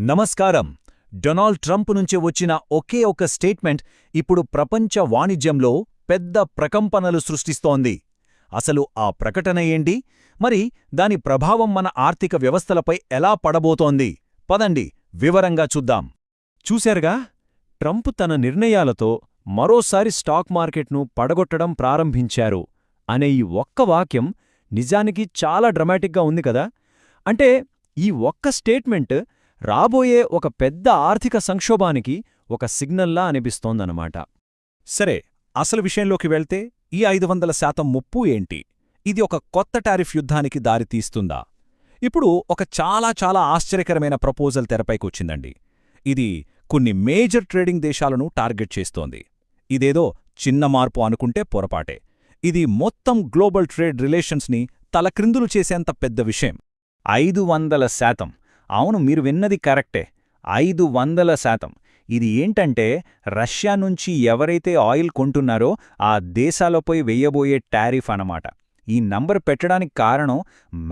నమస్కారం. Donald Trump నుంచి వచ్చిన ఒకే ఒక స్టేట్మెంట్ ఇప్పుడు ప్రపంచ వాణిజ్యంలో పెద్ద ప్రకంపనలు సృష్టిస్తోంది. అసలు ఆ ప్రకటన ఏంటి? మరి దాని ప్రభావం మన ఆర్థిక వ్యవస్థలపై ఎలా పడబోతోంది? పదండి వివరంగా చూద్దాం. చూశారుగా, ట్రంప్ తన నిర్ణయాలతో మరోసారి స్టాక్ మార్కెట్ను పడగొట్టడం ప్రారంభించారు అనే ఈ ఒక్క వాక్యం నిజానికి చాలా డ్రమాటిక్గా ఉంది కదా. అంటే ఈ ఒక్క స్టేట్మెంట్ రాబోయే ఒక పెద్ద ఆర్థిక సంక్షోభానికి ఒక సిగ్నల్లా అనిపిస్తోందన్నమాట. సరే, అసలు విషయంలోకి వెళ్తే ఈ 500% ముప్పు ఏంటి? ఇది ఒక కొత్త టారిఫ్ యుద్ధానికి దారితీస్తుందా? ఇప్పుడు ఒక చాలా ఆశ్చర్యకరమైన ప్రపోజల్ తెరపైకొచ్చిందండి. ఇది కొన్ని మేజర్ ట్రేడింగ్ దేశాలను టార్గెట్ చేస్తోంది. ఇదేదో చిన్న మార్పు అనుకుంటే పొరపాటే. ఇది మొత్తం గ్లోబల్ ట్రేడ్ రిలేషన్స్ని తలక్రిందులు చేసేంత పెద్ద విషయం. 500%. అవును, మీరు విన్నది కరెక్టే. 500%. ఇది ఏంటంటే రష్యా నుంచి ఎవరైతే ఆయిల్ కొంటున్నారో ఆ దేశాలపై వెయ్యబోయే టారిఫ్ అన్నమాట. ఈ నంబర్ పెట్టడానికి కారణం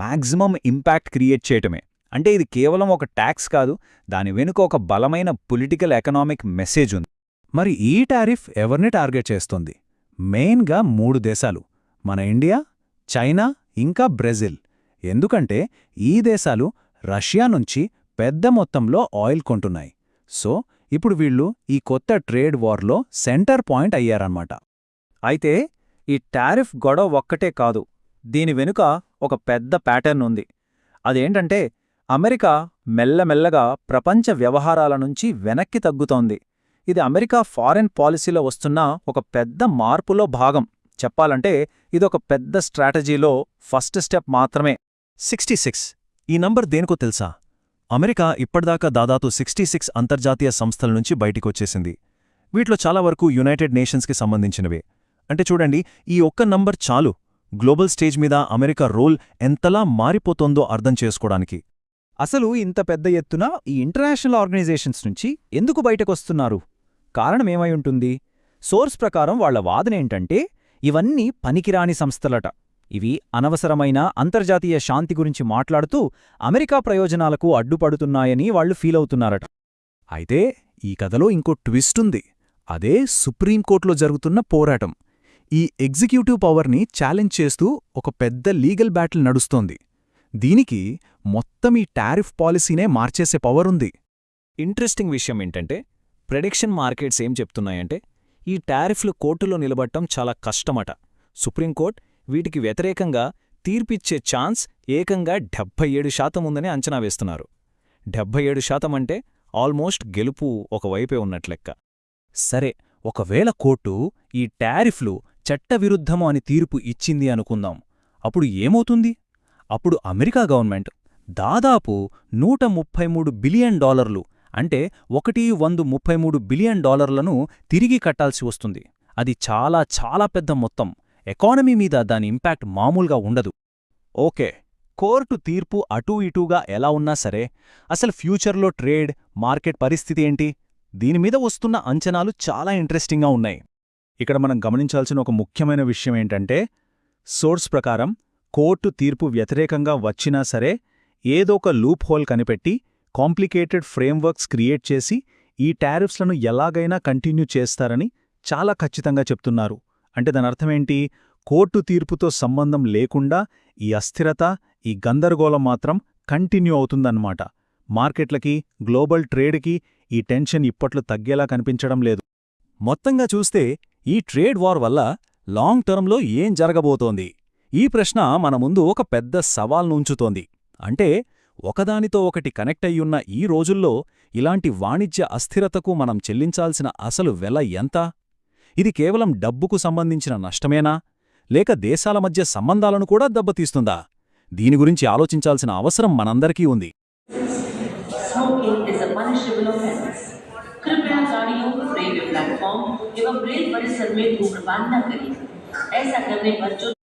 మాక్సిమం ఇంపాక్ట్ క్రియేట్ చేయటమే. అంటే ఇది కేవలం ఒక ట్యాక్స్ కాదు, దాని వెనుక ఒక బలమైన పొలిటికల్ ఎకనామిక్ మెసేజ్ ఉంది. మరి ఈ టారిఫ్ ఎవరిని టార్గెట్ చేస్తోంది? మెయిన్గా 3 దేశాలు: మన ఇండియా, చైనా, ఇంకా బ్రెజిల్. ఎందుకంటే ఈ దేశాలు రష్యా నుంచి పెద్ద మొత్తంలో ఆయిల్ కొంటున్నాయి. సో ఇప్పుడు వీళ్ళు ఈ కొత్త ట్రేడ్ వార్లో సెంటర్ పాయింట్ అయ్యారన్నమాట. అయితే ఈ టారిఫ్ గొడవ ఒక్కటే కాదు, దీని వెనుక ఒక పెద్ద ప్యాటర్న్ ఉంది. అదేంటంటే అమెరికా మెల్లమెల్లగా ప్రపంచ వ్యవహారాల నుంచి వెనక్కి తగ్గుతోంది. ఇది అమెరికా ఫారెన్ పాలసీలో వస్తున్న ఒక పెద్ద మార్పులో భాగం. చెప్పాలంటే ఇదొక పెద్ద స్ట్రాటజీలో ఫస్ట్ స్టెప్ మాత్రమే. 66 ఈ నంబర్ దేనికో తెలుసా? అమెరికా ఇప్పటిదాకా దాదాపు 66 అంతర్జాతీయ సంస్థల నుంచి బయటికొచ్చేసింది. వీటిలో చాలా వరకు యునైటెడ్ నేషన్స్కి సంబంధించినవే. అంటే చూడండి, ఈ ఒక్క నంబర్ చాలు గ్లోబల్ స్టేజ్ మీద అమెరికా రోల్ ఎంతలా మారిపోతోందో అర్థం చేసుకోవడానికి. అసలు ఇంత పెద్ద ఎత్తున ఈ ఇంటర్నేషనల్ ఆర్గనైజేషన్స్ నుంచి ఎందుకు బయటకొస్తున్నారు? కారణమేమై ఉంటుంది? సోర్స్ ప్రకారం వాళ్ల వాదనేంటంటే ఇవన్నీ పనికిరాని సంస్థలట. ఇవి అనవసరమైన అంతర్జాతీయ శాంతి గురించి మాట్లాడుతూ అమెరికా ప్రయోజనాలకు అడ్డుపడుతున్నాయని వాళ్లు ఫీలవుతున్నారట. అయితే ఈ కథలో ఇంకో ట్విస్ట్ ఉంది. అదే సుప్రీంకోర్టులో జరుగుతున్న పోరాటం. ఈ ఎగ్జిక్యూటివ్ పవర్ని ఛాలెంజ్ చేస్తూ ఒక పెద్ద లీగల్ బ్యాటిల్ నడుస్తోంది. దీనికి మొత్తం ఈ టారిఫ్ పాలసీనే మార్చేసే పవరుంది. ఇంట్రెస్టింగ్ విషయం ఏంటంటే ప్రెడిక్షన్ మార్కెట్స్ ఏం చెప్తున్నాయంటే ఈ టారిఫ్లు కోర్టులో నిలబడటం చాలా కష్టమట. సుప్రీంకోర్టు వీటికి వ్యతిరేకంగా తీర్పిచ్చే ఛాన్స్ ఏకంగా 77% ఉందని అంచనా వేస్తున్నారు. 77% అంటే ఆల్మోస్ట్ గెలుపు ఒకవైపే ఉన్నట్లెక్క. సరే, ఒకవేళ కోర్టు ఈ టారిఫ్లు చట్టవిరుద్ధము అని తీర్పు ఇచ్చింది అనుకుందాం. అప్పుడు ఏమవుతుంది? అప్పుడు అమెరికా గవర్నమెంట్ దాదాపు $133 బిలియన్, అంటే 133 బిలియన్ డాలర్లను తిరిగి కట్టాల్సి వస్తుంది. అది చాలా పెద్ద మొత్తం. ఎకానమీ మీద దాని ఇంపాక్ట్ మామూలుగా ఉండదు. ఓకే, కోర్టు తీర్పు అటూ ఇటూగా ఎలా ఉన్నా సరే, అసలు ఫ్యూచర్లో ట్రేడ్ మార్కెట్ పరిస్థితి ఏంటి? దీనిమీద వస్తున్న అంచనాలు చాలా ఇంట్రెస్టింగ్గా ఉన్నాయి. ఇక్కడ మనం గమనించాల్సిన ఒక ముఖ్యమైన విషయం ఏంటంటే సోర్స్ ప్రకారం కోర్టు తీర్పు వ్యతిరేకంగా వచ్చినా సరే ఏదో ఒక లూప్ హోల్ కనిపెట్టి కాంప్లికేటెడ్ ఫ్రేమ్వర్క్స్ క్రియేట్ చేసి ఈ టారిఫ్స్లను ఎలాగైనా కంటిన్యూ చేస్తారని చాలా ఖచ్చితంగా చెప్తున్నారు. అంటే దాని అర్థమేంటి? కోర్టు తీర్పుతో సంబంధం లేకుండా ఈ అస్థిరత, ఈ గందరగోళం మాత్రం కంటిన్యూ అవుతుందన్నమాట. మార్కెట్లకి, గ్లోబల్ ట్రేడ్కి ఈ టెన్షన్ ఇప్పట్లో తగ్గేలా కనిపించడం లేదు. మొత్తంగా చూస్తే ఈ ట్రేడ్ వార్ వల్ల లాంగ్ టర్మ్లో ఏం జరగబోతోంది? ఈ ప్రశ్న మన ముందు ఒక పెద్ద సవాల్ను ఉంచుతోంది. అంటే ఒకదానితో ఒకటి కనెక్ట్ అయ్యున్న ఈ రోజుల్లో ఇలాంటి వాణిజ్య అస్థిరతకు మనం చెల్లించాల్సిన అసలు వెల ఎంత? ఇది కేవలం డబ్బుకు సంబంధించిన నష్టమేనా, లేక దేశాల మధ్య సంబంధాలను కూడా దెబ్బతీస్తుందా? దీని గురించి ఆలోచించాల్సిన అవసరం మనందరికీ ఉంది. कृपया गाड़ियों को प्लेटफॉर्म एवं रेल परिसर में धूम्रपान न करें। ऐसा करने पर जो